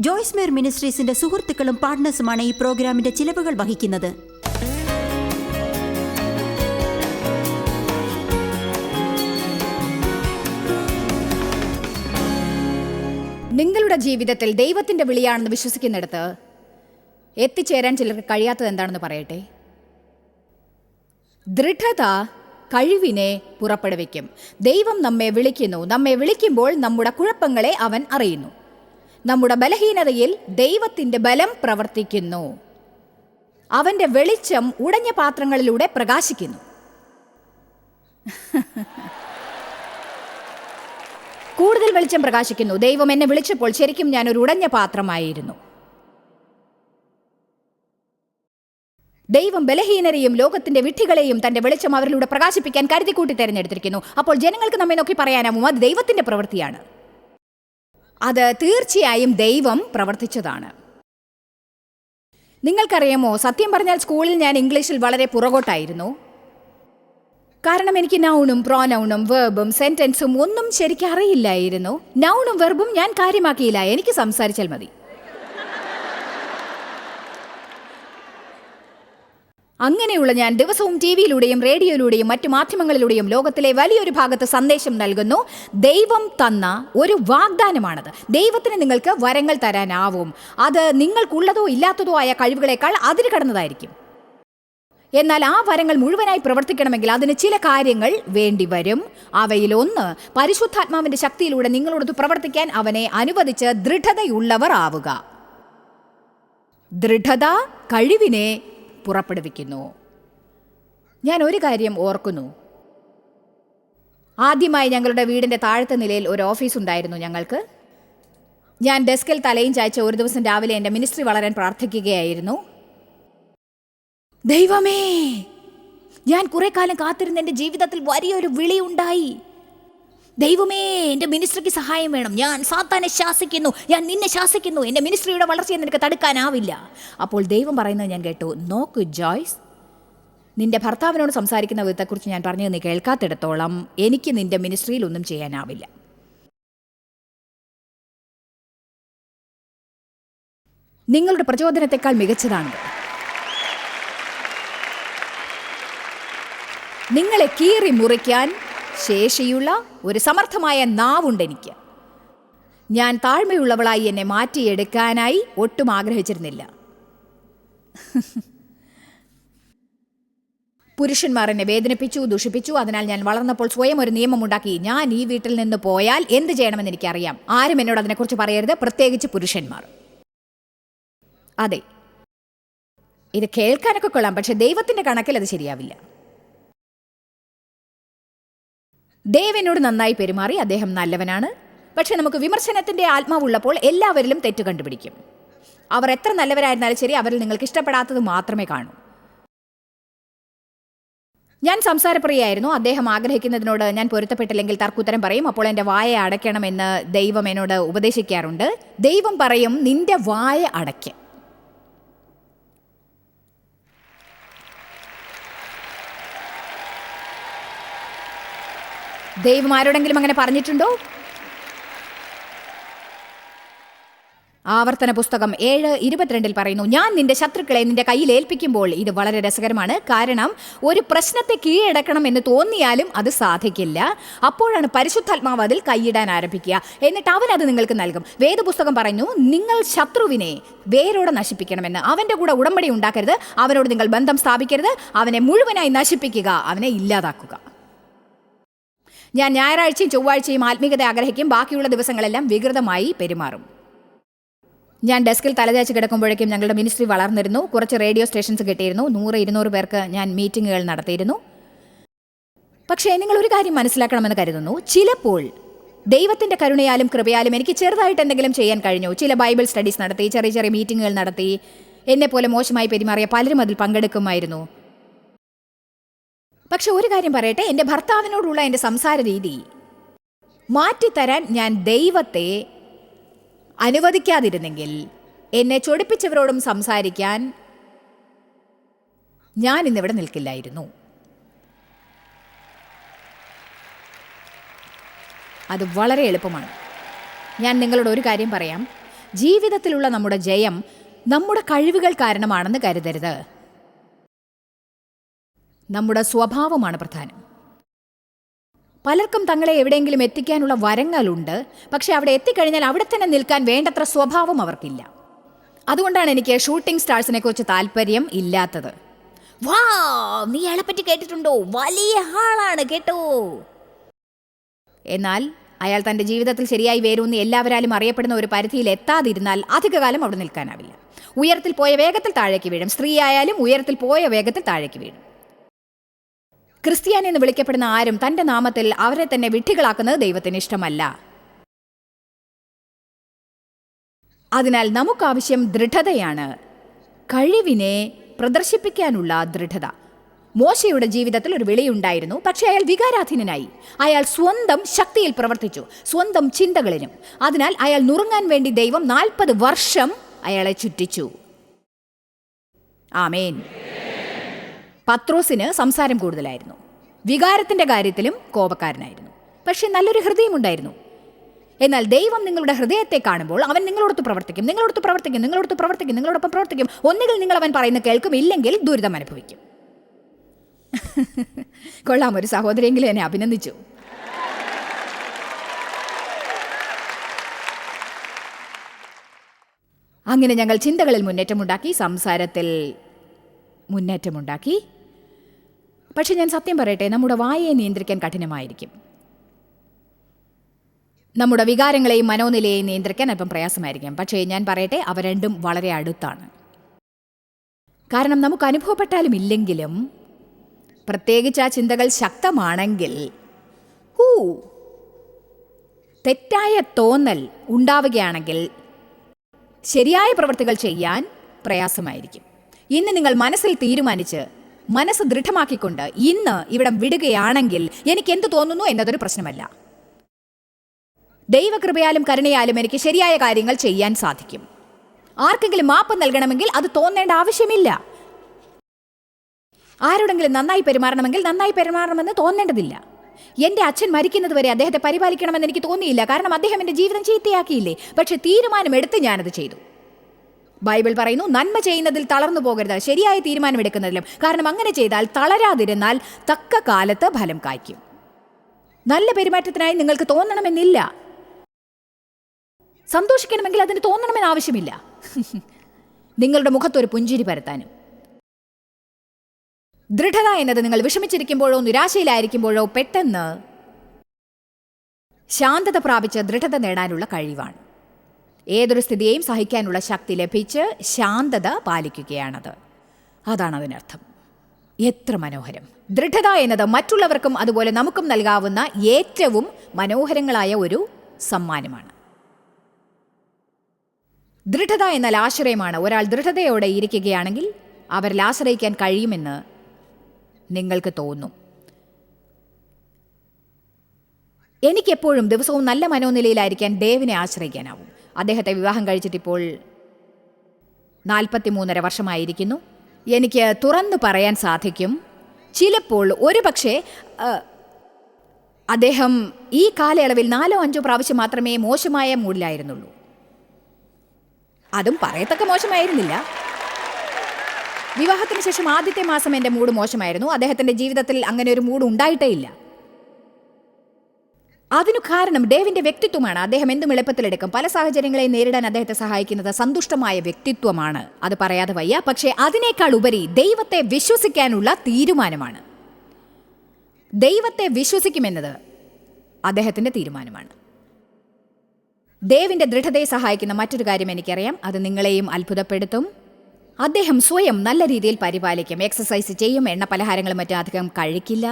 ജോയ്സ് മേർ മിനിസ്ട്രീസിന്റെ സുഹൃത്തുക്കളും പാർട്ട്നേഴ്സുമാണ് ഈ പ്രോഗ്രാമിന്റെ ചിലവുകൾ വഹിക്കുന്നത്. നിങ്ങളുടെ ജീവിതത്തിൽ ദൈവത്തിന്റെ വിളിയാണെന്ന് വിശ്വസിക്കുന്നിടത്ത് എത്തിച്ചേരാൻ ചിലർക്ക് കഴിയാത്തത് എന്താണെന്ന് പറയട്ടെ. ദൃഢത കഴിവിനെ പുറപ്പെടുവിക്കും. ദൈവം നമ്മെ വിളിക്കുന്നു. നമ്മെ വിളിക്കുമ്പോൾ നമ്മുടെ കുഴപ്പങ്ങളെ അവൻ അറിയുന്നു. നമ്മുടെ ബലഹീനതയിൽ ദൈവത്തിന്റെ ബലം പ്രവർത്തിക്കുന്നു. അവന്റെ വെളിച്ചം ഉടഞ്ഞ പാത്രങ്ങളിലൂടെ പ്രകാശിക്കുന്നു. കൂടുതൽ വെളിച്ചം പ്രകാശിക്കുന്നു. ദൈവം എന്നെ വിളിച്ചപ്പോൾ ശരിക്കും ഞാൻ ഒരു ഉടഞ്ഞ പാത്രമായിരുന്നു. ദൈവം ബലഹീനരെയും ലോകത്തിന്റെ വിഡ്ഢികളെയും തന്റെ വെളിച്ചം അവരിലൂടെ പ്രകാശിപ്പിക്കാൻ കരുതിക്കൂട്ടി തെരഞ്ഞെടുത്തിരിക്കുന്നു. അപ്പോൾ ജനങ്ങൾക്ക് നമ്മെ നോക്കി പറയാനാവും അത് ദൈവത്തിന്റെ പ്രവൃത്തിയാണ്. അത് തീർച്ചയായും ദൈവം പ്രവർത്തിച്ചതാണ്. നിങ്ങൾക്കറിയാമോ, സത്യം പറഞ്ഞാൽ സ്കൂളിൽ ഞാൻ ഇംഗ്ലീഷിൽ വളരെ പുറകോട്ടായിരുന്നു. കാരണം എനിക്ക് നൗണും പ്രോനൗണും വെർബും സെന്റൻസും ഒന്നും ശരിക്കും അറിയില്ലായിരുന്നു. നൗണും വെർബും ഞാൻ കാര്യമാക്കിയില്ല. എനിക്ക് സംസാരിച്ചാൽ മതി. അങ്ങനെയുള്ള ഞാൻ ദിവസവും ടിവിയിലൂടെയും റേഡിയോയിലൂടെയും മറ്റു മാധ്യമങ്ങളിലൂടെയും ലോകത്തിലെ വലിയൊരു ഭാഗത്ത് സന്ദേശം നൽകുന്നു. ദൈവം തന്ന ഒരു വാഗ്ദാനമാണത്. ദൈവത്തിന് നിങ്ങൾക്ക് വരങ്ങൾ തരാനാവും. അത് നിങ്ങൾക്കുള്ളതോ ഇല്ലാത്തതോ ആയ കഴിവുകളേക്കാൾ അതിര് കടന്നതായിരിക്കും. എന്നാൽ ആ വരങ്ങൾ മുഴുവനായി പ്രവർത്തിക്കണമെങ്കിൽ അതിന് ചില കാര്യങ്ങൾ വേണ്ടിവരും. അവയിലൊന്ന്, പരിശുദ്ധാത്മാവിന്റെ ശക്തിയിലൂടെ നിങ്ങളോട് പ്രവർത്തിക്കാൻ അവനെ അനുവദിച്ച് ദൃഢതയുള്ളവർ ആവുക. ദൃഢത കഴിവിനെ പുറപ്പെടുവിക്കുന്നു. ഞാൻ ഒരു കാര്യം ഓർക്കുന്നു. ആദ്യമായി ഞങ്ങളുടെ വീടിൻ്റെ താഴത്തെ നിലയിൽ ഒരു ഓഫീസ് ഉണ്ടായിരുന്നു ഞങ്ങൾക്ക്. ഞാൻ ഡെസ്കിൽ തലയും ചായച്ച ഒരു ദിവസം രാവിലെ എൻ്റെ മിനിസ്ട്രി വളരാൻ പ്രാർത്ഥിക്കുകയായിരുന്നു. ദൈവമേ, ഞാൻ കുറെ കാലം കാത്തിരുന്ന എൻ്റെ ജീവിതത്തിൽ വലിയൊരു വിളി ഉണ്ടായി. ദൈവമേ, എൻ്റെ മിനിസ്ട്രിക്ക് സഹായം വേണം. ഞാൻ സാത്താനെ ശാസിക്കുന്നു, ഞാൻ നിന്നെ ശാസിക്കുന്നു. എൻ്റെ മിനിസ്ട്രിയുടെ വളർച്ചയെ നിനക്ക് തടുക്കാനാവില്ല. അപ്പോൾ ദൈവം പറയുന്നത് ഞാൻ കേട്ടു. നോക്ക് ജോയ്സ്, നിന്റെ ഭർത്താവിനോട് സംസാരിക്കുന്ന വിധത്തെക്കുറിച്ച് ഞാൻ പറഞ്ഞത് നീ കേൾക്കാത്തിടത്തോളം എനിക്ക് നിന്റെ മിനിസ്ട്രിയിൽ ഒന്നും ചെയ്യാനാവില്ല. നിങ്ങളുടെ പ്രചോദനത്തെക്കാൾ മികച്ചതാണ്. നിങ്ങളെ കീറി മുറിക്കാൻ ശേഷിയുള്ള ഒരു സമർത്ഥമായ നാവുണ്ടെനിക്ക്. ഞാൻ താഴ്മയുള്ളവളായി എന്നെ മാറ്റിയെടുക്കാനായി ഒട്ടും ആഗ്രഹിച്ചിരുന്നില്ല. പുരുഷന്മാർ എന്നെ വേദനിപ്പിച്ചു, ദുഷിപ്പിച്ചു. അതിനാൽ ഞാൻ വളർന്നപ്പോൾ സ്വയം ഒരു നിയമമുണ്ടാക്കി. ഞാൻ ഈ വീട്ടിൽ നിന്ന് പോയാൽ എന്ത് ചെയ്യണമെന്ന് എനിക്കറിയാം. ആരും എന്നോട് അതിനെക്കുറിച്ച് പറയരുത്, പ്രത്യേകിച്ച് പുരുഷന്മാർ. അതെ, ഇത് കേൾക്കാനൊക്കെ കൊള്ളാം, പക്ഷെ ദൈവത്തിന്റെ കണക്കിൽ അത് ശരിയാവില്ല. ദേവനോട് നന്നായി പെരുമാറി. അദ്ദേഹം നല്ലവനാണ്. പക്ഷെ നമുക്ക് വിമർശനത്തിന്റെ ആത്മാവുള്ളപ്പോൾ എല്ലാവരിലും തെറ്റ് കണ്ടുപിടിക്കും. അവർ എത്ര നല്ലവരായിരുന്നാലും ശരി, അവരിൽ നിങ്ങൾക്ക് ഇഷ്ടപ്പെടാത്തത് മാത്രമേ കാണൂ. ഞാൻ സംസാരപ്രിയായിരുന്നു. അദ്ദേഹം ആഗ്രഹിക്കുന്നതിനോട് ഞാൻ പൊരുത്തപ്പെട്ടില്ലെങ്കിൽ തർക്കുത്തരം പറയും. അപ്പോൾ എൻ്റെ വായ അടയ്ക്കണമെന്ന് ദൈവം എന്നോട് ഉപദേശിക്കാറുണ്ട്. ദൈവം പറയും, നിന്റെ വായ അടയ്ക്ക്. ദൈവം ആരോടെങ്കിലും അങ്ങനെ പറഞ്ഞിട്ടുണ്ടോ? ആവർത്തന പുസ്തകം 7:22 പറയുന്നു, ഞാൻ നിന്റെ ശത്രുക്കളെ നിന്റെ കയ്യിൽ ഏൽപ്പിക്കുമ്പോൾ. ഇത് വളരെ രസകരമാണ്. കാരണം ഒരു പ്രശ്നത്തെ കീഴടക്കണം എന്ന് തോന്നിയാലും അത് സാധിക്കില്ല. അപ്പോഴാണ് പരിശുദ്ധാത്മാവ് അതിൽ കൈയിടാൻ ആരംഭിക്കുക. എന്നിട്ട് അവൻ അത് നിങ്ങൾക്ക് നൽകും. വേദപുസ്തകം പറഞ്ഞു, നിങ്ങൾ ശത്രുവിനെ വേരോടെ നശിപ്പിക്കണമെന്ന്. അവൻ്റെ കൂടെ ഉടമ്പടി ഉണ്ടാക്കരുത്. അവനോട് നിങ്ങൾ ബന്ധം സ്ഥാപിക്കരുത്. അവനെ മുഴുവനായി നശിപ്പിക്കുക, അവനെ ഇല്ലാതാക്കുക. ഞാൻ ഞായറാഴ്ചയും ചൊവ്വാഴ്ചയും ആത്മീയത ആഗ്രഹിക്കും. ബാക്കിയുള്ള ദിവസങ്ങളെല്ലാം വികൃതമായി പെരുമാറും. ഞാൻ ഡെസ്കിൽ തലചാച്ച് കിടക്കുമ്പോഴേക്കും ഞങ്ങളുടെ മിനിസ്ട്രി വളർന്നിരുന്നു. കുറച്ച് റേഡിയോ സ്റ്റേഷൻസ് കിട്ടിയിരുന്നു. 100-200 പേർക്ക് ഞാൻ മീറ്റിങ്ങുകൾ നടത്തിയിരുന്നു. പക്ഷേ നിങ്ങൾ ഒരു കാര്യം മനസ്സിലാക്കണമെന്ന് കരുതുന്നു. ചിലപ്പോൾ ദൈവത്തിൻ്റെ കരുണയാലും കൃപയാലും എനിക്ക് ചെറുതായിട്ട് എന്തെങ്കിലും ചെയ്യാൻ കഴിഞ്ഞു. ചില ബൈബിൾ സ്റ്റഡീസ് നടത്തി, ചെറിയ ചെറിയ മീറ്റിങ്ങുകൾ നടത്തി. എന്നെപ്പോലെ മോശമായി പെരുമാറിയ പലരും അതിൽ പങ്കെടുക്കുമായിരുന്നു. പക്ഷെ ഒരു കാര്യം പറയട്ടെ, എൻ്റെ ഭർത്താവിനോടുള്ള എൻ്റെ സംസാര രീതി മാറ്റിത്തരാൻ ഞാൻ ദൈവത്തെ അനുവദിക്കാതിരുന്നെങ്കിൽ എന്നെ ചൊടിപ്പിച്ചവരോടും സംസാരിക്കാൻ ഞാൻ ഇന്നിവിടെ നിൽക്കില്ലായിരുന്നു. അത് വളരെ എളുപ്പമാണ്. ഞാൻ നിങ്ങളോട് ഒരു കാര്യം പറയാം. ജീവിതത്തിലുള്ള നമ്മുടെ ജയം നമ്മുടെ കഴിവുകൾ കാരണമാണെന്ന് കരുതരുത്. നമ്മുടെ സ്വഭാവമാണ് പ്രധാനം. പലർക്കും തങ്ങളെ എവിടെയെങ്കിലും എത്തിക്കാനുള്ള വരങ്ങളുണ്ട്, പക്ഷെ അവിടെ എത്തിക്കഴിഞ്ഞാൽ അവിടെ തന്നെ നിൽക്കാൻ വേണ്ടത്ര സ്വഭാവം അവർക്കില്ല. അതുകൊണ്ടാണ് എനിക്ക് ഷൂട്ടിംഗ് സ്റ്റാർസിനെ കുറിച്ച് താല്പര്യം ഇല്ലാത്തത്. വാ, നീ അയാളെ പറ്റി കേട്ടിട്ടുണ്ടോ? വലിയ ആളാണ് കേട്ടോ. എന്നാൽ അയാൾ തൻ്റെ ജീവിതത്തിൽ ശരിയായി വേരൂന്ന് എല്ലാവരാലും അറിയപ്പെടുന്ന ഒരു പരിധിയിൽ എത്താതിരുന്നാൽ അധികകാലം അവിടെ നിൽക്കാനാവില്ല. ഉയരത്തിൽ പോയ വേഗത്തിൽ താഴേക്ക് വീഴും. സ്ത്രീയായാലും ഉയരത്തിൽ പോയ വേഗത്തിൽ താഴേക്ക് വീഴും. ക്രിസ്ത്യാനി എന്ന് വിളിക്കപ്പെടുന്ന ആരും തൻ്റെ നാമത്തിൽ അവരെ തന്നെ വിഡ്ഢികളാക്കുന്നത് ദൈവത്തിന് ഇഷ്ടമല്ല. അതിനാൽ നമുക്കാവശ്യം ദൃഢതയാണ്, കഴിവിനെ പ്രദർശിപ്പിക്കാനുള്ള ദൃഢത. മോശയുടെ ജീവിതത്തിൽ ഒരു വിളിയുണ്ടായിരുന്നു, പക്ഷേ അയാൾ വികാരാധീനനായി. അയാൾ സ്വന്തം ശക്തിയിൽ പ്രവർത്തിച്ചു, സ്വന്തം ചിന്തകളിലും. അതിനാൽ അയാൾ നുറുങ്ങാൻ വേണ്ടി ദൈവം 40 വർഷം അയാളെ ചുറ്റിച്ചു. ആമേൻ. പത്രോസിന് സംസാരം കൂടുതലായിരുന്നു, വികാരത്തിൻ്റെ കാര്യത്തിലും കോപക്കാരനായിരുന്നു, പക്ഷേ നല്ലൊരു ഹൃദയമുണ്ടായിരുന്നു. എന്നാൽ ദൈവം നിങ്ങളുടെ ഹൃദയത്തെ കാണുമ്പോൾ അവൻ നിങ്ങളോടൊത്ത് പ്രവർത്തിക്കും, നിങ്ങളോടൊപ്പം പ്രവർത്തിക്കും. ഒന്നുകിൽ നിങ്ങൾ അവൻ പറയുന്നത് കേൾക്കും, ഇല്ലെങ്കിൽ ദുരിതം അനുഭവിക്കും. കൊള്ളാം, ഒരു സഹോദരിയെങ്കിലും എന്നെ അഭിനന്ദിച്ചു. അങ്ങനെ ഞങ്ങൾ ചിന്തകളിൽ മുന്നേറ്റമുണ്ടാക്കി, സംസാരത്തിൽ മുന്നേറ്റമുണ്ടാക്കി. പക്ഷെ ഞാൻ സത്യം പറയട്ടെ, നമ്മുടെ വായയെ നിയന്ത്രിക്കാൻ കഠിനമായിരിക്കും. നമ്മുടെ വികാരങ്ങളെയും മനോനിലയെയും നിയന്ത്രിക്കാൻ അല്പം പ്രയാസമായിരിക്കും. പക്ഷേ ഞാൻ പറയട്ടെ, അവ രണ്ടും വളരെ അടുത്താണ്. കാരണം നമുക്ക് അനുഭവപ്പെട്ടാലും ഇല്ലെങ്കിലും, പ്രത്യേകിച്ച് ആ ചിന്തകൾ ശക്തമാണെങ്കിൽ, തെറ്റായ തോന്നൽ ഉണ്ടാവുകയാണെങ്കിൽ ശരിയായ പ്രവൃത്തികൾ ചെയ്യാൻ പ്രയാസമായിരിക്കും. ഇന്ന് നിങ്ങൾ മനസ്സിൽ തീരുമാനിച്ച് മനസ്സ് ദൃഢമാക്കിക്കൊണ്ട് ഇന്ന് ഇവിടം വിടുകയാണെങ്കിൽ എനിക്ക് എന്ത് തോന്നുന്നു എന്നതൊരു പ്രശ്നമല്ല. ദൈവകൃപയാലും കരുണയാലും എനിക്ക് ശരിയായ കാര്യങ്ങൾ ചെയ്യാൻ സാധിക്കും. ആർക്കെങ്കിലും മാപ്പ് നൽകണമെങ്കിൽ അത് തോന്നേണ്ട ആവശ്യമില്ല. ആരോടെങ്കിലും നന്നായി പെരുമാറണമെങ്കിൽ നന്നായി പെരുമാറണമെന്ന് തോന്നേണ്ടതില്ല. എൻ്റെ അച്ഛൻ മരിക്കുന്നത് വരെ അദ്ദേഹത്തെ പരിപാലിക്കണമെന്ന് എനിക്ക് തോന്നിയില്ല, കാരണം അദ്ദേഹം എൻ്റെ ജീവിതം ചീത്തയാക്കിയില്ലേ. പക്ഷെ തീരുമാനമെടുത്ത് ഞാനത് ചെയ്തു. ബൈബിൾ പറയുന്നു, നന്മ ചെയ്യുന്നതിൽ തളർന്നു പോകരുത്, ശരിയായ തീരുമാനമെടുക്കുന്നതിലും. കാരണം അങ്ങനെ ചെയ്താൽ, തളരാതിരുന്നാൽ തക്ക കാലത്ത് ഫലം കായ്ക്കും. നല്ല പെരുമാറ്റത്തിനായി നിങ്ങൾക്ക് തോന്നണമെന്നില്ല. സന്തോഷിക്കണമെങ്കിൽ അതിന് തോന്നണമെന്ന് ആവശ്യമില്ല. നിങ്ങളുടെ മുഖത്തൊരു പുഞ്ചിരി പരത്താനും. ദൃഢത എന്നത് നിങ്ങൾ വിഷമിച്ചിരിക്കുമ്പോഴോ നിരാശയിലായിരിക്കുമ്പോഴോ പെട്ടെന്ന് ശാന്തത പ്രാപിച്ച് ദൃഢത നേടാനുള്ള കഴിവാണ്. ഏതൊരു സ്ഥിതിയെയും സഹിക്കാനുള്ള ശക്തി ലഭിച്ച് ശാന്തത പാലിക്കുകയാണത്. അതാണ് അതിനർത്ഥം. എത്ര മനോഹരം! ദൃഢത എന്നത് മറ്റുള്ളവർക്കും അതുപോലെ നമുക്കും നൽകാവുന്ന ഏറ്റവും മനോഹരങ്ങളായ ഒരു സമ്മാനമാണ്. ദൃഢത എന്നാൽ ആശ്രയമാണ്. ഒരാൾ ദൃഢതയോടെ ഇരിക്കുകയാണെങ്കിൽ അവരിൽ ആശ്രയിക്കാൻ കഴിയുമെന്ന് നിങ്ങൾക്ക് തോന്നും. എനിക്കെപ്പോഴും ദിവസവും നല്ല മനോനിലയിലായിരിക്കാൻ ദേവിനെ ആശ്രയിക്കാനാവും. അദ്ദേഹത്തെ വിവാഹം കഴിച്ചിട്ടിപ്പോൾ 43.5 വർഷമായിരിക്കുന്നു. എനിക്ക് തുറന്നു പറയാൻ സാധിക്കും, ചിലപ്പോൾ ഒരു പക്ഷേ അദ്ദേഹം ഈ കാലയളവിൽ 4-5 പ്രാവശ്യം മാത്രമേ മോശമായ മൂഡിലായിരുന്നുള്ളൂ. അതും പറയത്തക്ക മോശമായിരുന്നില്ല. വിവാഹത്തിന് ശേഷം ആദ്യത്തെ മാസം എൻ്റെ മൂഡ് മോശമായിരുന്നു. അദ്ദേഹത്തിൻ്റെ ജീവിതത്തിൽ അങ്ങനെ ഒരു മൂഡ് ഉണ്ടായിട്ടേ ഇല്ല. അതിനു കാരണം ഡേവിൻ്റെ വ്യക്തിത്വമാണ്. അദ്ദേഹം എന്തും എളുപ്പത്തിലെടുക്കും. പല സാഹചര്യങ്ങളെയും നേരിടാൻ അദ്ദേഹത്തെ സഹായിക്കുന്നത് സന്തുഷ്ടമായ വ്യക്തിത്വമാണ്. അത് പറയാതെ വയ്യ. പക്ഷേ അതിനേക്കാൾ ഉപരി ദൈവത്തെ വിശ്വസിക്കാനുള്ള തീരുമാനമാണ്. ദൈവത്തെ വിശ്വസിക്കുമെന്നത് അദ്ദേഹത്തിൻ്റെ തീരുമാനമാണ്. ദേവിൻ്റെ ദൃഢതയെ സഹായിക്കുന്ന മറ്റൊരു കാര്യം എനിക്കറിയാം. അത് നിങ്ങളെയും അത്ഭുതപ്പെടുത്തും. അദ്ദേഹം സ്വയം നല്ല രീതിയിൽ പരിപാലിക്കും. എക്സസൈസ് ചെയ്യും, എണ്ണ പലഹാരങ്ങളും മറ്റും അധികം കഴിക്കില്ല,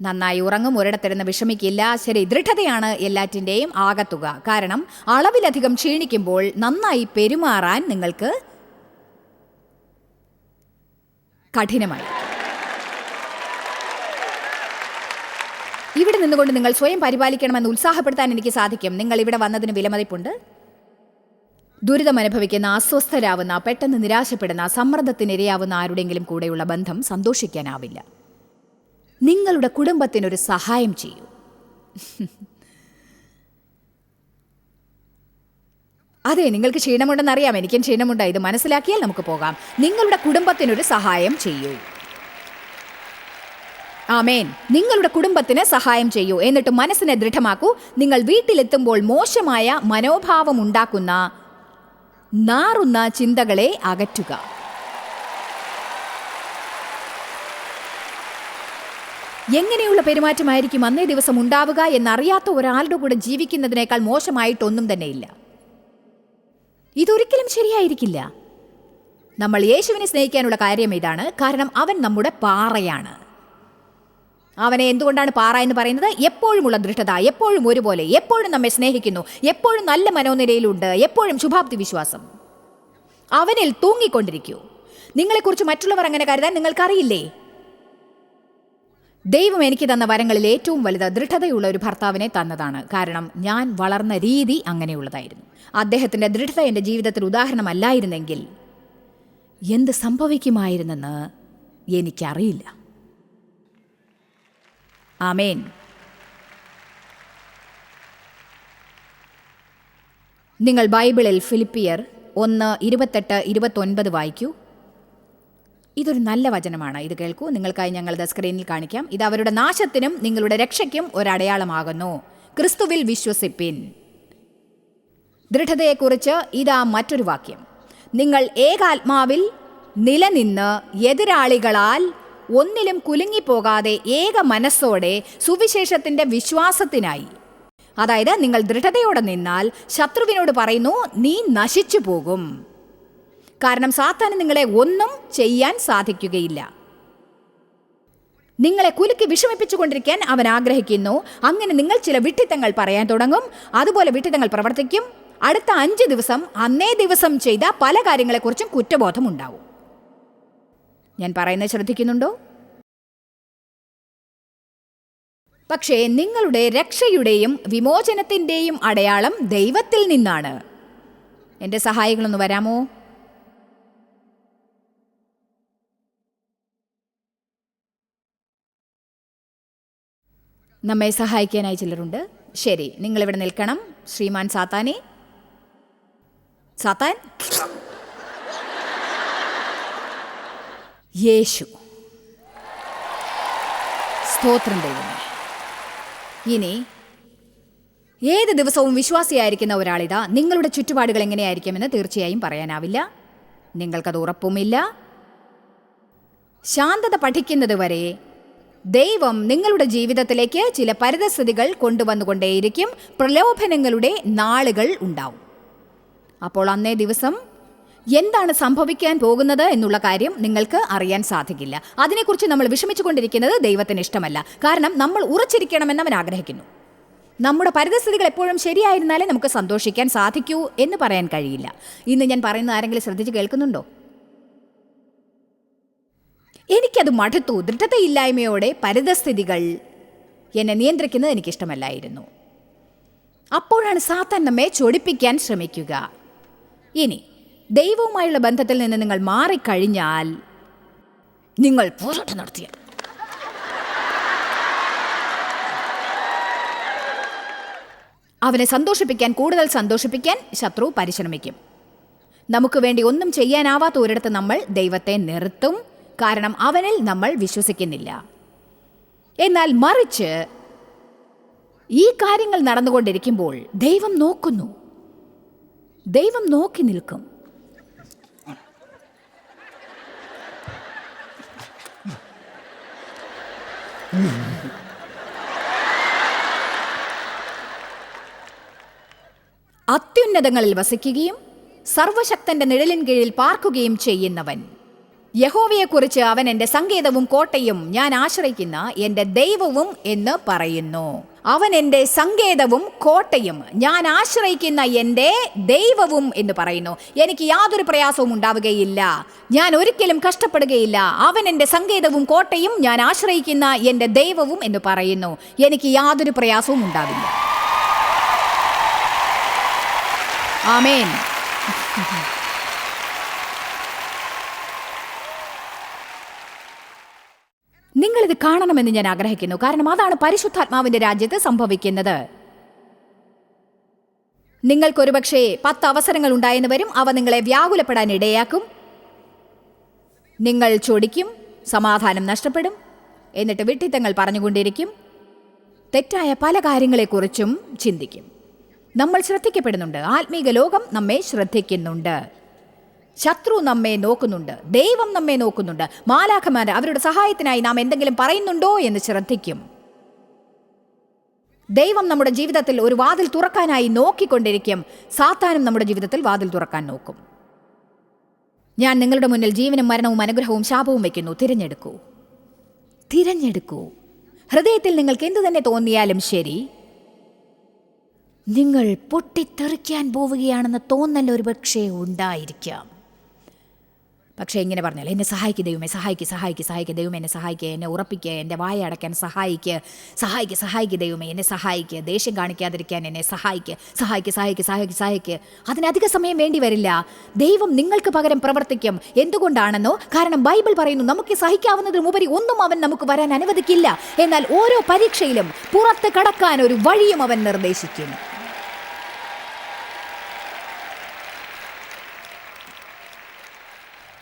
നന്നായി ഉറങ്ങും, ഒരിടത്തിരുന്ന് വിഷമിക്കില്ല. ശരി, ദൃഢതയാണ് എല്ലാറ്റിൻ്റെയും ആകത്തുക. കാരണം അളവിലധികം ക്ഷീണിക്കുമ്പോൾ നന്നായി പെരുമാറാൻ നിങ്ങൾക്ക് കഠിനമായി. ഇവിടെ നിന്നുകൊണ്ട് നിങ്ങൾ സ്വയം പരിപാലിക്കണമെന്ന് ഉത്സാഹപ്പെടുത്താൻ എനിക്ക് സാധിക്കും. നിങ്ങൾ ഇവിടെ വന്നതിന് വിലമതിപ്പുണ്ട്. ദുരിതം അനുഭവിക്കുന്ന, അസ്വസ്ഥരാവുന്ന, പെട്ടെന്ന് നിരാശപ്പെടുന്ന, സമ്മർദ്ദത്തിനിരയാവുന്ന ആരുടെയെങ്കിലും കൂടെയുള്ള ബന്ധം സന്തോഷിക്കാനാവില്ല. നിങ്ങളുടെ കുടുംബത്തിനൊരു സഹായം ചെയ്യൂ. അതെ, നിങ്ങൾക്ക് ക്ഷീണമുണ്ടെന്ന് അറിയാം, എനിക്കും ക്ഷീണമുണ്ട്. ഇത് മനസ്സിലാക്കിയാൽ നമുക്ക് പോകാം. നിങ്ങളുടെ കുടുംബത്തിനൊരു സഹായം ചെയ്യൂ. ആമേൻ. നിങ്ങളുടെ കുടുംബത്തിന് സഹായം ചെയ്യൂ. എന്നിട്ട് മനസ്സിനെ ദൃഢമാക്കൂ. നിങ്ങൾ വീട്ടിലെത്തുമ്പോൾ മോശമായ മനോഭാവം ഉണ്ടാക്കുന്ന നാറുന്ന ചിന്തകളെ അകറ്റുക. എങ്ങനെയുള്ള പെരുമാറ്റമായിരിക്കും അന്നേ ദിവസം ഉണ്ടാവുക എന്നറിയാത്ത ഒരാളുടെ കൂടെ ജീവിക്കുന്നതിനേക്കാൾ മോശമായിട്ടൊന്നും തന്നെയില്ല. ഇതൊരിക്കലും ശരിയായിരിക്കില്ല. നമ്മൾ യേശുവിനെ സ്നേഹിക്കാനുള്ള കാര്യം ഇതാണ്. കാരണം അവൻ നമ്മുടെ പാറയാണ്. അവനെ എന്തുകൊണ്ടാണ് പാറ എന്ന് പറയുന്നത്? എപ്പോഴുമുള്ള ദൃഢത, എപ്പോഴും ഒരുപോലെ, എപ്പോഴും നമ്മെ സ്നേഹിക്കുന്നു, എപ്പോഴും നല്ല മനോനിലയിലുണ്ട്, എപ്പോഴും ശുഭാപ്തി വിശ്വാസം. അവനിൽ തൂങ്ങിക്കൊണ്ടിരിക്കൂ. നിങ്ങളെക്കുറിച്ച് മറ്റുള്ളവർ അങ്ങനെ കരുതാൻ നിങ്ങൾക്കറിയില്ലേ? ദൈവം എനിക്ക് തന്ന വരങ്ങളിൽ ഏറ്റവും വലുത് ദൃഢതയുള്ള ഒരു ഭർത്താവിനെ തന്നതാണ്. കാരണം ഞാൻ വളർന്ന രീതി അങ്ങനെയുള്ളതായിരുന്നു. അദ്ദേഹത്തിൻ്റെ ദൃഢത എൻ്റെ ജീവിതത്തിൽ ഉദാഹരണമല്ലായിരുന്നെങ്കിൽ എന്ത് സംഭവിക്കുമായിരുന്നെന്ന് എനിക്കറിയില്ല. ആമേൻ. നിങ്ങൾ ബൈബിളിൽ ഫിലിപ്പിയർ 1:28-29 വായിക്കൂ. ഇതൊരു നല്ല വചനമാണ്. ഇത് കേൾക്കൂ. നിങ്ങൾക്കായി ഞങ്ങളത് സ്ക്രീനിൽ കാണിക്കാം. ഇത് അവരുടെ നാശത്തിനും നിങ്ങളുടെ രക്ഷയ്ക്കും ഒരടയാളമാകുന്നു. ക്രിസ്തുവിൽ വിശ്വസിപ്പിൻ. ദൃഢതയെക്കുറിച്ച് ഇതാ മറ്റൊരു വാക്യം. നിങ്ങൾ ഏകാത്മാവിൽ നിലനിന്ന് എതിരാളികളാൽ ഒന്നിലും കുലുങ്ങിപ്പോകാതെ ഏക മനസ്സോടെ സുവിശേഷത്തിൻ്റെ വിശ്വാസത്തിനായി, അതായത് നിങ്ങൾ ദൃഢതയോടെ നിന്നാൽ ശത്രുവിനോട് പറയുന്നു, നീ നശിച്ചു പോകും. കാരണം സാത്താന് നിങ്ങളെ ഒന്നും ചെയ്യാൻ സാധിക്കുകയില്ല. നിങ്ങളെ കുലുക്കി വിഷമിപ്പിച്ചുകൊണ്ടിരിക്കാൻ അവൻ ആഗ്രഹിക്കുന്നു. അങ്ങനെ നിങ്ങൾ ചില വിഡ്ഢിത്തങ്ങൾ പറയാൻ തുടങ്ങും. അതുപോലെ വിഡ്ഢിത്തങ്ങൾ പ്രവർത്തിക്കും. അടുത്ത 5 ദിവസം അന്നേ ദിവസം ചെയ്ത പല കാര്യങ്ങളെക്കുറിച്ചും കുറ്റബോധം ഉണ്ടാവും. ഞാൻ പറയുന്നത് ശ്രദ്ധിക്കുന്നുണ്ടോ? പക്ഷേ നിങ്ങളുടെ രക്ഷയുടെയും വിമോചനത്തിൻ്റെയും അടയാളം ദൈവത്തിൽ നിന്നാണ്. എൻ്റെ സഹായികളൊന്ന് വരാമോ? നമ്മെ സഹായിക്കാനായി ചിലരുണ്ട്. ശരി, നിങ്ങളിവിടെ നിൽക്കണം. ശ്രീമാൻ സാത്താനെ, സാത്താൻ, യേശു, സ്തോത്രം ദൈവമേ. ഇനി ഏത് ദിവസവും വിശ്വാസിയായിരിക്കുന്ന ഒരാളിതാ നിങ്ങളുടെ ചുറ്റുപാടുകൾ എങ്ങനെയായിരിക്കുമെന്ന് തീർച്ചയായും പറയാനാവില്ല. നിങ്ങൾക്കത് ഉറപ്പുമില്ല. ശാന്തത പഠിക്കുന്നത് വരെ ദൈവം നിങ്ങളുടെ ജീവിതത്തിലേക്ക് ചില പരിതസ്ഥിതികൾ കൊണ്ടുവന്നുകൊണ്ടേയിരിക്കും. പ്രലോഭനങ്ങളുടെ നാളുകൾ ഉണ്ടാവും. അപ്പോൾ അന്നേ ദിവസം എന്താണ് സംഭവിക്കാൻ പോകുന്നത് എന്നുള്ള കാര്യം നിങ്ങൾക്ക് അറിയാൻ സാധിക്കില്ല. അതിനെക്കുറിച്ച് നമ്മൾ വിഷമിച്ചുകൊണ്ടിരിക്കുന്നത് ദൈവത്തിന് ഇഷ്ടമല്ല. കാരണം നമ്മൾ ഉറച്ചിരിക്കണമെന്ന് അവൻ ആഗ്രഹിക്കുന്നു. നമ്മുടെ പരിതസ്ഥിതികൾ എപ്പോഴും ശരിയായിരുന്നാലേ നമുക്ക് സന്തോഷിക്കാൻ സാധിക്കൂ എന്ന് പറയാൻ കഴിയില്ല. ഇന്ന് ഞാൻ പറയുന്ന ആരെങ്കിലും ശ്രദ്ധിച്ച് കേൾക്കുന്നുണ്ടോ? എനിക്കത് മടുത്തു. ദൃഢതയില്ലായ്മയോടെ പരിതസ്ഥിതികൾ എന്നെ നിയന്ത്രിക്കുന്നത് എനിക്കിഷ്ടമല്ലായിരുന്നു. അപ്പോഴാണ് സാത്താൻ നമ്മെ ചൊടിപ്പിക്കാൻ ശ്രമിക്കുക. ഇനി ദൈവവുമായുള്ള ബന്ധത്തിൽ നിന്ന് നിങ്ങൾ മാറിക്കഴിഞ്ഞാൽ, നിങ്ങൾ പോരാട്ടം നടത്തിയ അവനെ സന്തോഷിപ്പിക്കാൻ, കൂടുതൽ സന്തോഷിപ്പിക്കാൻ ശത്രു പരിശ്രമിക്കും. നമുക്ക് വേണ്ടി ഒന്നും ചെയ്യാനാവാത്ത ഒരിടത്ത് നമ്മൾ ദൈവത്തെ നിർത്തും. കാരണം അവനിൽ നമ്മൾ വിശ്വസിക്കുന്നില്ല. എന്നാൽ മറിച്ച് ഈ കാര്യങ്ങൾ നടന്നുകൊണ്ടിരിക്കുമ്പോൾ ദൈവം നോക്കുന്നു. ദൈവം നോക്കി നിൽക്കും. അത്യുന്നതങ്ങളിൽ വസിക്കുകയും സർവശക്തന്റെ നിഴലിൻ കീഴിൽ പാർക്കുകയും ചെയ്യുന്നവൻ, യഹോവയെക്കുറിച്ച് അവൻ എൻ്റെ സങ്കേതവും കോട്ടയും ഞാൻ ആശ്രയിക്കുന്ന എൻ്റെ ദൈവവും എന്ന് പറയുന്നു. അവൻ എൻ്റെ സങ്കേതവും കോട്ടയും ഞാൻ ആശ്രയിക്കുന്ന എൻ്റെ ദൈവവും എന്ന് പറയുന്നു. എനിക്ക് യാതൊരു പ്രയാസവും ഉണ്ടാവുകയില്ല. ഞാൻ ഒരിക്കലും കഷ്ടപ്പെടുകയില്ല. അവൻ എൻ്റെ സങ്കേതവും കോട്ടയും ഞാൻ ആശ്രയിക്കുന്ന എൻ്റെ ദൈവവും എന്ന് പറയുന്നു. എനിക്ക് യാതൊരു പ്രയാസവും ഉണ്ടാവില്ല. ആമേൻ. നിങ്ങളിത് കാണണമെന്ന് ഞാൻ ആഗ്രഹിക്കുന്നു. കാരണം അതാണ് പരിശുദ്ധാത്മാവിന്റെ രാജ്യത്ത് സംഭവിക്കുന്നത്. നിങ്ങൾക്കൊരുപക്ഷെ 10 അവസരങ്ങൾ ഉണ്ടായെന്ന് വരും. അവ നിങ്ങളെ വ്യാകുലപ്പെടാൻ ഇടയാക്കും. നിങ്ങൾ ചൊടിക്കും, സമാധാനം നഷ്ടപ്പെടും, എന്നിട്ട് വിഡ്ഢിത്തങ്ങൾ പറഞ്ഞുകൊണ്ടിരിക്കും, തെറ്റായ പല കാര്യങ്ങളെക്കുറിച്ചും ചിന്തിക്കും. നമ്മൾ ശ്രദ്ധിക്കപ്പെടുന്നുണ്ട്. ആത്മീക ലോകം നമ്മെ ശ്രദ്ധിക്കുന്നുണ്ട്. ശത്രു നമ്മെ നോക്കുന്നുണ്ട്. ദൈവം നമ്മെ നോക്കുന്നുണ്ട്. മാലാഖമാർ അവരുടെ സഹായത്തിനായി നാം എന്തെങ്കിലും പറയുന്നുണ്ടോ എന്ന് ശ്രദ്ധിക്കും. ദൈവം നമ്മുടെ ജീവിതത്തിൽ ഒരു വാതിൽ തുറക്കാനായി നോക്കിക്കൊണ്ടിരിക്കും. സാത്താനും നമ്മുടെ ജീവിതത്തിൽ വാതിൽ തുറക്കാൻ നോക്കും. ഞാൻ നിങ്ങളുടെ മുന്നിൽ ജീവനും മരണവും അനുഗ്രഹവും ശാപവും വയ്ക്കുന്നു. തിരഞ്ഞെടുക്കൂ, തിരഞ്ഞെടുക്കൂ. ഹൃദയത്തിൽ നിങ്ങൾക്ക് എന്തു തന്നെ തോന്നിയാലും ശരി, നിങ്ങൾ പൊട്ടിത്തെറിക്കാൻ പോവുകയാണെന്ന തോന്നൽ ഒരു പക്ഷേ ഉണ്ടായിരിക്കാം. പക്ഷേ ഇങ്ങനെ പറഞ്ഞാൽ, എന്നെ സഹായിക്കുക ദൈവമേ, സഹായിക്കുക ദൈവമേ, എന്നെ സഹായിക്കുക, എന്നെ ഉറപ്പിക്കുക, എൻ്റെ വായ അടയ്ക്കാൻ സഹായിക്കുക ദൈവമേ, എന്നെ സഹായിക്കുക, ദേഷ്യം കാണിക്കാതിരിക്കാൻ എന്നെ സഹായിക്കുക. അതിനധിക സമയം വേണ്ടി വരില്ല. ദൈവം നിങ്ങൾക്ക് പകരം പ്രവർത്തിക്കും. എന്തുകൊണ്ടാണെന്നോ, കാരണം ബൈബിൾ പറയുന്നു, നമുക്ക് സഹിക്കാവുന്നതിനുപരി ഒന്നും അവൻ നമുക്ക് വരാൻ അനുവദിക്കില്ല. എന്നാൽ ഓരോ പരീക്ഷയിലും പുറത്ത് കടക്കാൻ ഒരു വഴിയും അവൻ നിർദ്ദേശിക്കും.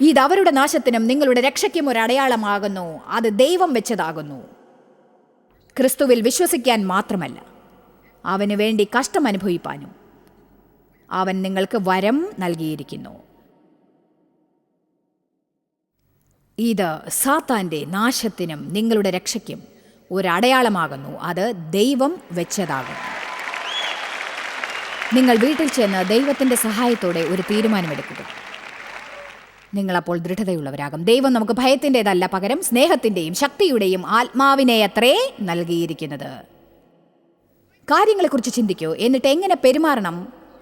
ഇത് അവരുടെ നാശത്തിനും നിങ്ങളുടെ രക്ഷയ്ക്കും ഒരു അടയാളമാകുന്നു. അത് ദൈവം വെച്ചതാകുന്നു. ക്രിസ്തുവിൽ വിശ്വസിക്കാൻ മാത്രമല്ല, അവന് വേണ്ടി കഷ്ടം അനുഭവിപ്പാനും അവൻ നിങ്ങൾക്ക് വരം നൽകിയിരിക്കുന്നു. ഇത് സാത്താൻ്റെ നാശത്തിനും നിങ്ങളുടെ രക്ഷയ്ക്കും ഒരു അടയാളമാകുന്നു. അത് ദൈവം വെച്ചതാകുന്നു. നിങ്ങൾ വീട്ടിൽ ചെന്ന് ദൈവത്തിൻ്റെ സഹായത്തോടെ ഒരു തീരുമാനമെടുക്കുക. നിങ്ങളപ്പോൾ ദൃഢതയുള്ളവരാകും. ദൈവം നമുക്ക് ഭയത്തിൻ്റെതല്ല, പകരം സ്നേഹത്തിൻ്റെയും ശക്തിയുടെയും ആത്മാവിനെ അത്രേ നൽകിയിരിക്കുന്നത്. കാര്യങ്ങളെക്കുറിച്ച് ചിന്തിക്കൂ. എന്നിട്ട് എങ്ങനെ പെരുമാറണം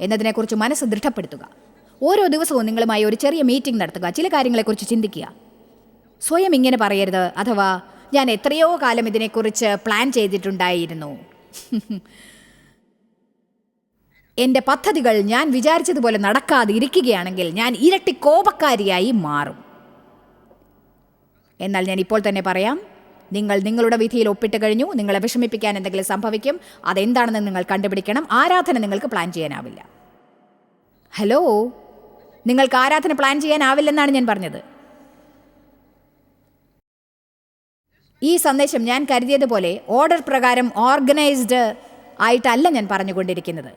എന്നതിനെക്കുറിച്ച് മനസ്സ് ദൃഢപ്പെടുത്തുക. ഓരോ ദിവസവും നിങ്ങളുമായി ഒരു ചെറിയ മീറ്റിംഗ് നടത്തുക. ചില കാര്യങ്ങളെക്കുറിച്ച് ചിന്തിക്കുക. സ്വയം ഇങ്ങനെ പറയരുത്, അഥവാ ഞാൻ എത്രയോ കാലം ഇതിനെക്കുറിച്ച് പ്ലാൻ ചെയ്തിട്ടുണ്ടായിരുന്നു, എൻ്റെ പദ്ധതികൾ ഞാൻ വിചാരിച്ചതുപോലെ നടക്കാതെ ഇരിക്കുകയാണെങ്കിൽ ഞാൻ ഇരട്ടി കോപക്കാരിയായി മാറും. എന്നാൽ ഞാൻ ഇപ്പോൾ തന്നെ പറയാം, നിങ്ങൾ നിങ്ങളുടെ വിധിയിൽ ഒപ്പിട്ട് കഴിഞ്ഞു. നിങ്ങളെ വിഷമിപ്പിക്കാൻ എന്തെങ്കിലും സംഭവിക്കും. അതെന്താണെന്ന് നിങ്ങൾ കണ്ടുപിടിക്കണം. ആരാധന നിങ്ങൾക്ക് പ്ലാൻ ചെയ്യാനാവില്ല. ഹലോ, നിങ്ങൾക്ക് ആരാധന പ്ലാൻ ചെയ്യാനാവില്ലെന്നാണ് ഞാൻ പറഞ്ഞത്. ഈ സന്ദേശം ഞാൻ കരുതിയതുപോലെ ഓർഡർ പ്രകാരം ഓർഗനൈസ്ഡ് ആയിട്ടല്ല ഞാൻ പറഞ്ഞുകൊണ്ടിരിക്കുന്നത്.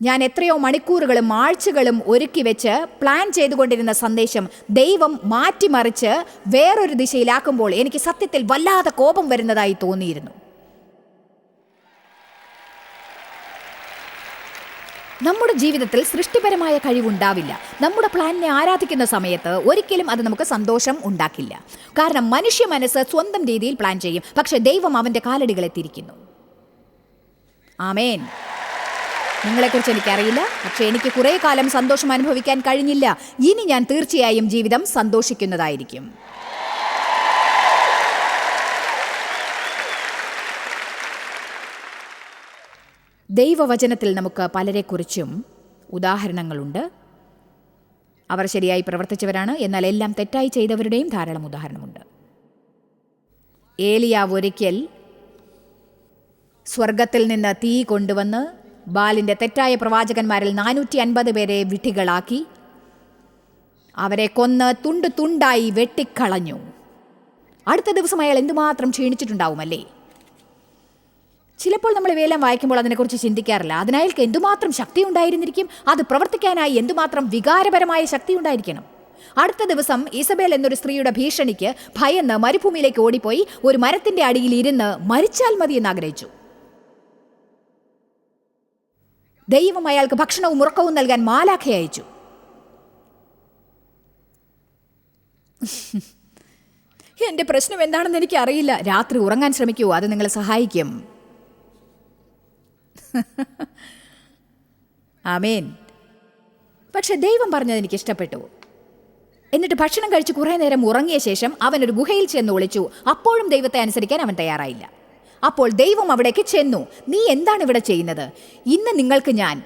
ഞാൻ എത്രയോ മണിക്കൂറുകളും ആഴ്ചകളും ഒരുക്കി വെച്ച് പ്ലാൻ ചെയ്തുകൊണ്ടിരുന്ന സന്ദേശം ദൈവം മാറ്റിമറിച്ച് വേറൊരു ദിശയിലാക്കുമ്പോൾ എനിക്ക് സത്യത്തിൽ വല്ലാതെ കോപം വരുന്നതായി തോന്നിയിരുന്നു. നമ്മുടെ ജീവിതത്തിൽ സൃഷ്ടിപരമായ കഴിവുണ്ടാവില്ല. നമ്മുടെ പ്ലാനിനെ ആരാധിക്കുന്ന സമയത്ത് ഒരിക്കലും അത് നമുക്ക് സന്തോഷം ഉണ്ടാക്കില്ല. കാരണം മനുഷ്യ മനസ്സ് സ്വന്തം രീതിയിൽ പ്ലാൻ ചെയ്യും, പക്ഷെ ദൈവം അവൻ്റെ കാലടികളെ തിരിക്കുന്നു. ആമേൻ. നിങ്ങളെക്കുറിച്ച് എനിക്കറിയില്ല, പക്ഷെ എനിക്ക് കുറേ കാലം സന്തോഷം അനുഭവിക്കാൻ കഴിഞ്ഞില്ല. ഇനി ഞാൻ തീർച്ചയായും ജീവിതം സന്തോഷിക്കുന്നതായിരിക്കും. ദൈവവചനത്തിൽ നമുക്ക് പലരെക്കുറിച്ചും ഉദാഹരണങ്ങളുണ്ട്. അവർ ശരിയായി പ്രവർത്തിച്ചവരാണ്, എന്നാൽ എല്ലാം തെറ്റായി ചെയ്തവരുടെയും ധാരാളം ഉദാഹരണമുണ്ട്. ഏലിയാവ് ഒരിക്കൽ സ്വർഗത്തിൽ നിന്ന് തീ കൊണ്ടുവന്ന് ബാലിൻ്റെ തെറ്റായ പ്രവാചകന്മാരിൽ 450 പേരെ വിഡ്ഢികളാക്കി അവരെ കൊന്ന് തുണ്ട് തുണ്ടായി വെട്ടിക്കളഞ്ഞു. അടുത്ത ദിവസം അയാൾ എന്തുമാത്രം ക്ഷീണിച്ചിട്ടുണ്ടാവുമല്ലേ? ചിലപ്പോൾ നമ്മൾ ഇവയെല്ലാം വായിക്കുമ്പോൾ അതിനെക്കുറിച്ച് ചിന്തിക്കാറില്ല. അതിനയാൾക്ക് എന്തുമാത്രം ശക്തി ഉണ്ടായിരുന്നിരിക്കും, അത് പ്രവർത്തിക്കാനായി എന്തുമാത്രം വികാരപരമായ ശക്തി ഉണ്ടായിരിക്കണം. അടുത്ത ദിവസം ഇസബേൽ എന്നൊരു സ്ത്രീയുടെ ഭീഷണിക്ക് ഭയന്ന് മരുഭൂമിയിലേക്ക് ഓടിപ്പോയി ഒരു മരത്തിൻ്റെ അടിയിൽ ഇരുന്ന് മരിച്ചാൽ മതി എന്ന് ആഗ്രഹിച്ചു. ദൈവം അയാൾക്ക് ഭക്ഷണവും ഉറക്കവും നൽകാൻ മാലാഖയെ അയച്ചു. എൻ്റെ പ്രശ്നം എന്താണെന്ന് എനിക്ക് അറിയില്ല. രാത്രി ഉറങ്ങാൻ ശ്രമിക്കൂ, അത് നിങ്ങളെ സഹായിക്കും. ആമേൻ. പക്ഷെ ദൈവം പറഞ്ഞത് എനിക്ക് ഇഷ്ടപ്പെട്ടു. എന്നിട്ട് ഭക്ഷണം കഴിച്ച് കുറേ നേരം ഉറങ്ങിയ ശേഷം അവൻ ഒരു ഗുഹയിൽ ചെന്ന് ഒളിച്ചു. അപ്പോഴും ദൈവത്തെ അനുസരിക്കാൻ അവൻ തയ്യാറായില്ല. അപ്പോൾ ദൈവം അവിടേക്ക് ചെന്നു. നീ എന്താണ് ഇവിടെ ചെയ്യുന്നത്? ഇന്ന് നിങ്ങൾക്ക് ഞാൻ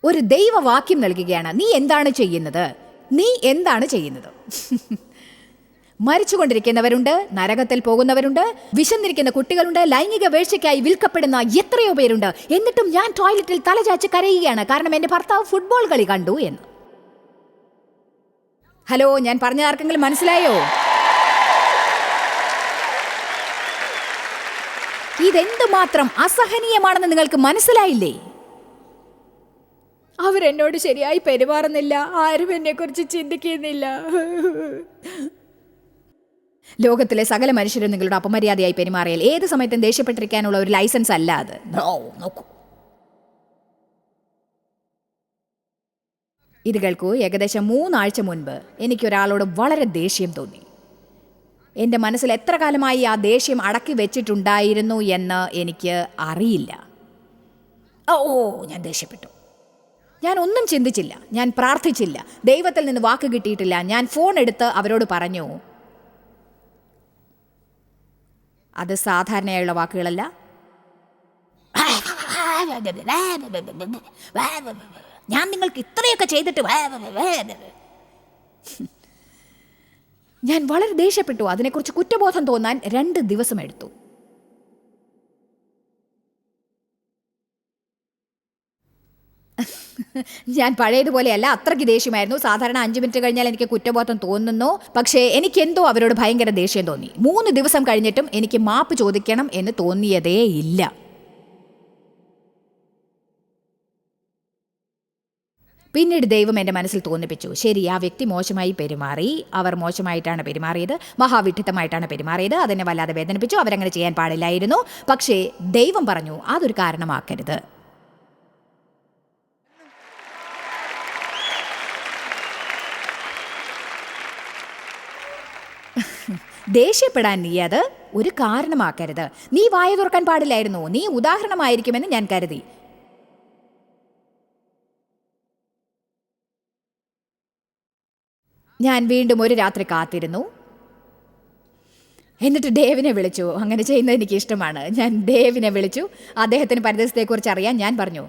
ഒരു ദൈവവാക്യം നൽകുകയാണ്. നീ എന്താണ് ചെയ്യുന്നത്? മരിച്ചുകൊണ്ടിരിക്കുന്നവരുണ്ട്, നരകത്തിൽ പോകുന്നവരുണ്ട്, വിശന്നിരിക്കുന്ന കുട്ടികളുണ്ട്, ലൈംഗിക വീഴ്ചയ്ക്കായി വിൽക്കപ്പെടുന്ന എത്രയോ പേരുണ്ട്. എന്നിട്ടും ഞാൻ ടോയ്ലറ്റിൽ തലചാച്ച് കരയുകയാണ്, കാരണം എൻ്റെ ഭർത്താവ് ഫുട്ബോൾ കളി കണ്ടു എന്ന്. ഹലോ, ഞാൻ പറഞ്ഞ ആർക്കെങ്കിലും മനസ്സിലായോ? ഇതെന്തുമാത്രം അസഹനീയമാണെന്ന് നിങ്ങൾക്ക് മനസ്സിലായില്ലേ? അവരെന്നോട് ശരിയായി പെരുമാറുന്നില്ല, ആരും എന്നെക്കുറിച്ച് ചിന്തിക്കുന്നില്ല. ലോകത്തിലെ സകല മനുഷ്യരും നിങ്ങളുടെ അപമര്യാദയായി പെരുമാറിയാൽ ഏത് സമയത്തും ദേഷ്യപ്പെട്ടിരിക്കാനുള്ള ഒരു ലൈസൻസ് അല്ല അത്. നോക്കൂ, ഇത് കേൾക്കൂ. ഏകദേശം 3 ആഴ്ച മുൻപ് എനിക്കൊരാളോട് വളരെ ദേഷ്യം തോന്നി. എൻ്റെ മനസ്സിൽ എത്ര കാലമായി ആ ദേഷ്യം അടക്കി വെച്ചിട്ടുണ്ടായിരുന്നു എന്ന് എനിക്ക് അറിയില്ല. ഞാൻ ദേഷ്യപ്പെട്ടു. ഞാൻ ഒന്നും ചിന്തിച്ചില്ല, ഞാൻ പ്രാർത്ഥിച്ചില്ല, ദൈവത്തിൽ നിന്ന് വാക്ക് കിട്ടിയിട്ടില്ല. ഞാൻ ഫോൺ എടുത്ത് അവരോട് പറഞ്ഞു. അത് സാധാരണയായുള്ള വാക്കുകളല്ല. ഞാൻ നിങ്ങൾക്ക് ഇത്രയൊക്കെ ചെയ്തിട്ട് ഞാൻ വളരെ ദേഷ്യപ്പെട്ടു. അതിനെക്കുറിച്ച് കുറ്റബോധം തോന്നാൻ 2 ദിവസം എടുത്തു. ഞാൻ പഴയതുപോലെയല്ല, അത്രയ്ക്ക് ദേഷ്യമായിരുന്നു. സാധാരണ 5 മിനിറ്റ് കഴിഞ്ഞാൽ എനിക്ക് കുറ്റബോധം തോന്നുന്നു. പക്ഷേ എനിക്കെന്തോ അവരോട് ഭയങ്കര ദേഷ്യം തോന്നി. 3 ദിവസം കഴിഞ്ഞിട്ടും എനിക്ക് മാപ്പ് ചോദിക്കണം എന്ന് തോന്നിയതേ ഇല്ല. പിന്നീട് ദൈവം എൻ്റെ മനസ്സിൽ തോന്നിപ്പിച്ചു, ശരി, ആ വ്യക്തി മോശമായി പെരുമാറി, അവർ മോശമായിട്ടാണ് പെരുമാറിയത്, മഹാവിഡ്ഢിത്തമായിട്ടാണ് പെരുമാറിയത്, അതെന്നെ വല്ലാതെ വേദനിപ്പിച്ചു, അവരങ്ങനെ ചെയ്യാൻ പാടില്ലായിരുന്നു. പക്ഷേ ദൈവം പറഞ്ഞു, അതൊരു കാരണമാക്കരുത്. ദേഷ്യപ്പെടാൻ നീ അത് ഒരു കാരണമാക്കരുത്. നീ വായ തുറക്കാൻ പാടില്ലായിരുന്നു. നീ ഉദാഹരണമായിരിക്കുമെന്ന് ഞാൻ കരുതി. ഞാൻ വീണ്ടും ഒരു രാത്രി കാത്തിരുന്നു. എന്നിട്ട് ഡേവിനെ വിളിച്ചു. അങ്ങനെ ചെയ്യുന്നത് എനിക്ക് ഇഷ്ടമാണ്. ഞാൻ ഡേവിനെ വിളിച്ചു. അദ്ദേഹത്തിന് പരിതസ്ഥിതിയെക്കുറിച്ച് അറിയാൻ ഞാൻ പറഞ്ഞു,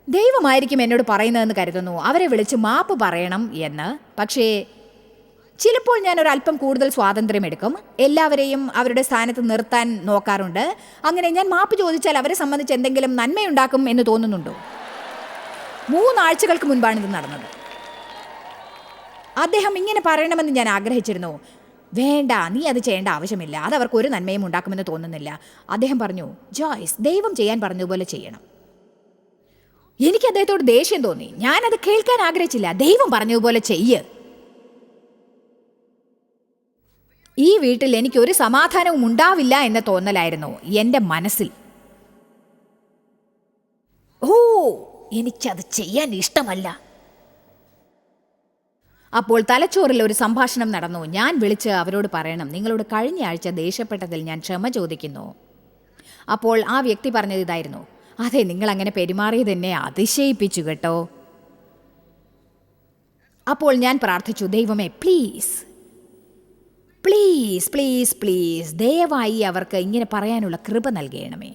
ദൈവമായിരിക്കും എന്നോട് പറയുന്നതെന്ന് കരുതുന്നു, അവരെ വിളിച്ച് മാപ്പ് പറയണം എന്ന്. പക്ഷേ ചിലപ്പോൾ ഞാൻ ഒരല്പം കൂടുതൽ സ്വാതന്ത്ര്യം എടുക്കും. എല്ലാവരെയും അവരുടെ സ്ഥാനത്ത് നിർത്താൻ നോക്കാറുണ്ട്. അങ്ങനെ ഞാൻ മാപ്പ് ചോദിച്ചാൽ അവരെ സംബന്ധിച്ച് എന്തെങ്കിലും നന്മയുണ്ടാക്കും എന്ന് തോന്നുന്നുണ്ടോ? 3 ആഴ്ചകൾക്ക് മുൻപാണ് ഇത് നടന്നത്. അദ്ദേഹം ഇങ്ങനെ പറയണമെന്ന് ഞാൻ ആഗ്രഹിച്ചിരുന്നു. വേണ്ട, നീ അത് ചെയ്യേണ്ട ആവശ്യമില്ല, അത് അവർക്ക് ഒരു നന്മയും ഉണ്ടാക്കുമെന്ന് തോന്നുന്നില്ല. അദ്ദേഹം പറഞ്ഞു, ജോയ്സ്, ദൈവം ചെയ്യാൻ പറഞ്ഞതുപോലെ ചെയ്യണം. എനിക്ക് അദ്ദേഹത്തോട് ദേഷ്യം തോന്നി. ഞാനത് കേൾക്കാൻ ആഗ്രഹിച്ചില്ല. ദൈവം പറഞ്ഞതുപോലെ ചെയ്യ്. ഈ വീട്ടിൽ എനിക്കൊരു സമാധാനവും ഉണ്ടാവില്ല എന്ന തോന്നലായിരുന്നു എൻ്റെ മനസ്സിൽ. എനിക്കത് ചെയ്യാൻ ഇഷ്ടമല്ല. അപ്പോൾ തലച്ചോറിൽ ഒരു സംഭാഷണം നടന്നു. ഞാൻ വിളിച്ച് അവരോട് പറയണം, നിങ്ങളോട് കഴിഞ്ഞ ആഴ്ച ദേഷ്യപ്പെട്ടതിൽ ഞാൻ ക്ഷമ ചോദിക്കുന്നു. അപ്പോൾ ആ വ്യക്തി പറഞ്ഞത് ഇതായിരുന്നു, അതെ, നിങ്ങൾ അങ്ങനെ പെരുമാറിയത് എന്നെ അതിശയിപ്പിച്ചു കേട്ടോ. അപ്പോൾ ഞാൻ പ്രാർത്ഥിച്ചു, ദൈവമേ, പ്ലീസ് പ്ലീസ് പ്ലീസ് പ്ലീസ്, ദയവായി അവർക്ക് ഇങ്ങനെ പറയാനുള്ള കൃപ നൽകണമേ.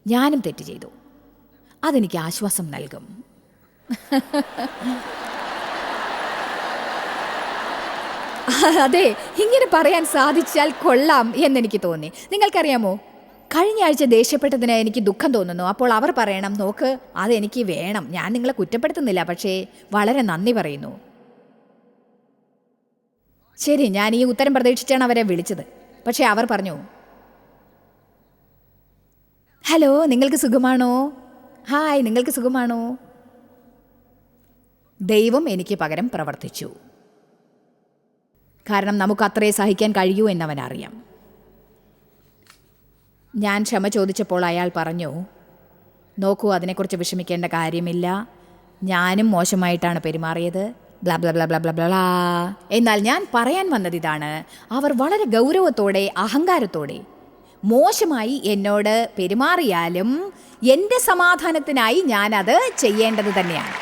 ഞാനും തെറ്റ് ചെയ്തു, അതെനിക്ക് ആശ്വാസം നൽകും. അതെ, ഇങ്ങനെ പറയാൻ സാധിച്ചാൽ കൊള്ളാം എന്നെനിക്ക് തോന്നി. നിങ്ങൾക്കറിയാമോ, കഴിഞ്ഞ ആഴ്ച ദേഷ്യപ്പെട്ടതിന് എനിക്ക് ദുഃഖം തോന്നുന്നു. അപ്പോൾ അവർ പറയണം, നോക്ക്, അതെനിക്ക് വേണം. ഞാൻ നിങ്ങളെ കുറ്റപ്പെടുത്തുന്നില്ല, പക്ഷേ വളരെ നന്ദി പറയുന്നു. ശരി, ഞാൻ ഈ ഉത്തരം പ്രതീക്ഷിച്ചാണ് അവരെ വിളിച്ചത്. പക്ഷേ അവർ പറഞ്ഞു, ഹലോ, നിങ്ങൾക്ക് സുഖമാണോ? ഹായ്, നിങ്ങൾക്ക് സുഖമാണോ? ദൈവം എനിക്ക് പകരം പ്രവർത്തിച്ചു. കാരണം നമുക്ക് അത്രേ സഹിക്കാൻ കഴിയൂ എന്നവനറിയാം. ഞാൻ ക്ഷമ ചോദിച്ചപ്പോൾ അയാൾ പറഞ്ഞു, നോക്കൂ, അതിനെക്കുറിച്ച് വിഷമിക്കേണ്ട കാര്യമില്ല, ഞാനും മോശമായിട്ടാണ് പെരുമാറിയത്, blah blah blah blah blah blah. എന്നാൽ ഞാൻ പറയാൻ വന്നത് ഇതാണ്, അവർ വളരെ ഗൗരവത്തോടെ, അഹങ്കാരത്തോടെ മോശമായി എന്നോട് പെരുമാറിയാലും എൻ്റെ സമാധാനത്തിനായി ഞാനത് ചെയ്യേണ്ടത് തന്നെയാണ്.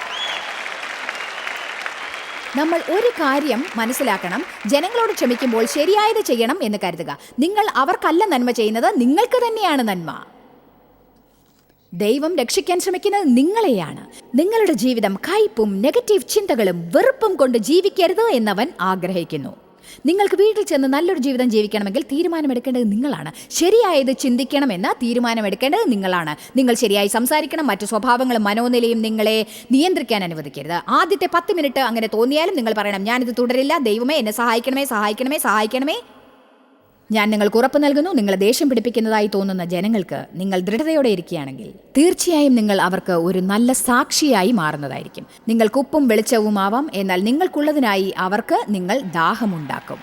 നമ്മൾ ഒരു കാര്യം മനസ്സിലാക്കണം, ജനങ്ങളോട് ക്ഷമിക്കുമ്പോൾ ശരിയായത് ചെയ്യണം എന്ന് കരുതുക. നിങ്ങൾ അവർക്കല്ല നന്മ ചെയ്യുന്നത്, നിങ്ങൾക്ക് തന്നെയാണ് നന്മ. ദൈവം രക്ഷിക്കാൻ ശ്രമിക്കുന്നത് നിങ്ങളെയാണ്. നിങ്ങളുടെ ജീവിതം കയ്പും നെഗറ്റീവ് ചിന്തകളും വെറുപ്പും കൊണ്ട് ജീവിക്കരുത് എന്നവൻ ആഗ്രഹിക്കുന്നു. നിങ്ങൾക്ക് വീട്ടിൽ ചെന്ന് നല്ലൊരു ജീവിതം ജീവിക്കണമെങ്കിൽ തീരുമാനമെടുക്കേണ്ടത് നിങ്ങളാണ്. ശരിയായത് ചിന്തിക്കണമെന്ന് തീരുമാനമെടുക്കേണ്ടത് നിങ്ങളാണ്. നിങ്ങൾ ശരിയായി സംസാരിക്കണം. മറ്റു സ്വഭാവങ്ങളും മനോനിലയും നിങ്ങളെ നിയന്ത്രിക്കാൻ അനുവദിക്കരുത്. ആദ്യത്തെ 10 മിനിറ്റ് അങ്ങനെ തോന്നിയാലും നിങ്ങൾ പറയണം, ഞാനിത് തുടരില്ല, ദൈവമേ എന്നെ സഹായിക്കണമേ, സഹായിക്കണമേ, സഹായിക്കണമേ. ഞാൻ നിങ്ങൾക്ക് ഉറപ്പ് നൽകുന്നു, നിങ്ങളെ ദേഷ്യം പിടിപ്പിക്കുന്നതായി തോന്നുന്ന ജനങ്ങൾക്ക് നിങ്ങൾ ദൃഢതയോടെ ഇരിക്കുകയാണെങ്കിൽ തീർച്ചയായും നിങ്ങൾ അവർക്ക് ഒരു നല്ല സാക്ഷിയായി മാറുന്നതായിരിക്കും. നിങ്ങൾക്ക് ഉപ്പും വെളിച്ചവുമാവാം, എന്നാൽ നിങ്ങൾക്കുള്ളതിനായി അവർക്ക് നിങ്ങൾ ദാഹമുണ്ടാക്കും.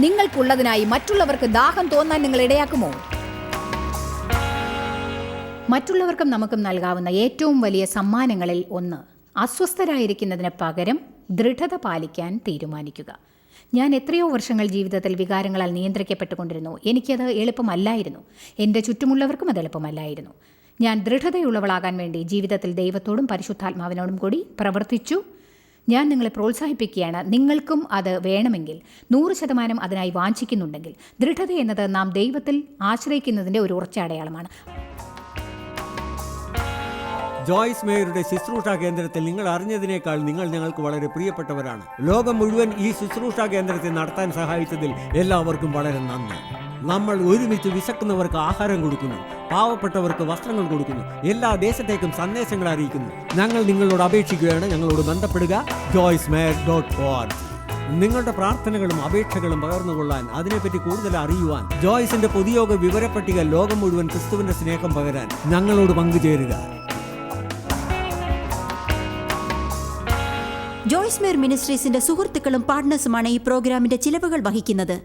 നിങ്ങൾക്കുള്ളതിനായി മറ്റുള്ളവർക്ക് ദാഹം തോന്നാൻ നിങ്ങൾ ഇടയാക്കുമോ? മറ്റുള്ളവർക്കും നമുക്കും നൽകാവുന്ന ഏറ്റവും വലിയ സമ്മാനങ്ങളിൽ ഒന്ന് അസ്വസ്ഥരായിരിക്കുന്നതിന് പകരം ദൃഢത പാലിക്കാൻ തീരുമാനിക്കുക. ഞാൻ എത്രയോ വർഷങ്ങൾ ജീവിതത്തിൽ വികാരങ്ങളാൽ നിയന്ത്രിക്കപ്പെട്ടുകൊണ്ടിരുന്നു. എനിക്കത് എളുപ്പമല്ലായിരുന്നു. എൻ്റെ ചുറ്റുമുള്ളവർക്കും അത് എളുപ്പമല്ലായിരുന്നു. ഞാൻ ദൃഢതയുള്ളവളാകാൻ വേണ്ടി ജീവിതത്തിൽ ദൈവത്തോടും പരിശുദ്ധാത്മാവിനോടും കൂടി പ്രവർത്തിച്ചു. ഞാൻ നിങ്ങളെ പ്രോത്സാഹിപ്പിക്കുകയാണ്. നിങ്ങൾക്കും അത് വേണമെങ്കിൽ 100% അതിനായി വാഞ്ചിക്കുന്നുണ്ടെങ്കിൽ. ദൃഢത എന്നത് നാം ദൈവത്തിൽ ആശ്രയിക്കുന്നതിൻ്റെ ഒരു ഉറച്ച അടയാളമാണ്. ജോയ്സ് മേയറുടെ ശുശ്രൂഷാ കേന്ദ്രത്തിൽ നിങ്ങൾ അറിഞ്ഞതിനേക്കാൾ നിങ്ങൾ ഞങ്ങൾക്ക് വളരെ പ്രിയപ്പെട്ടവരാണ്. ലോകം മുഴുവൻ ഈ ശുശ്രൂഷാ കേന്ദ്രത്തെ നടത്താൻ സഹായിച്ചതിൽ എല്ലാവർക്കും വളരെ നന്ദി. നമ്മൾ ഒരുമിച്ച് വിശക്കുന്നവർക്ക് ആഹാരം കൊടുക്കുന്നു, പാവപ്പെട്ടവർക്ക് വസ്ത്രങ്ങൾ കൊടുക്കുന്നു, എല്ലാ ദേശത്തേക്കും സന്ദേശങ്ങൾ അറിയിക്കുന്നു. ഞങ്ങൾ നിങ്ങളോട് അപേക്ഷിക്കുകയാണ്, ഞങ്ങളോട് ബന്ധപ്പെടുക. joycemeyer.org. നിങ്ങളുടെ പ്രാർത്ഥനകളും അപേക്ഷകളും പകർന്നുകൊള്ളാൻ, അതിനെപ്പറ്റി കൂടുതൽ അറിയുവാൻ, ജോയ്സിന്റെ പൊതുയോഗ വിവരപ്പട്ടിക ലോകം മുഴുവൻ ക്രിസ്തുവിന്റെ സ്നേഹം പകരാൻ ഞങ്ങളോട് പങ്കുചേരുക. ജോയ്സ് മേയർ മിനിസ്ട്രീസിന്റെ സുഹൃത്തുക്കളും പാർട്ട്നേഴ്സുമാണ് ഈ പ്രോഗ്രാമിന്റെ ചിലവുകൾ വഹിക്കുന്നത്.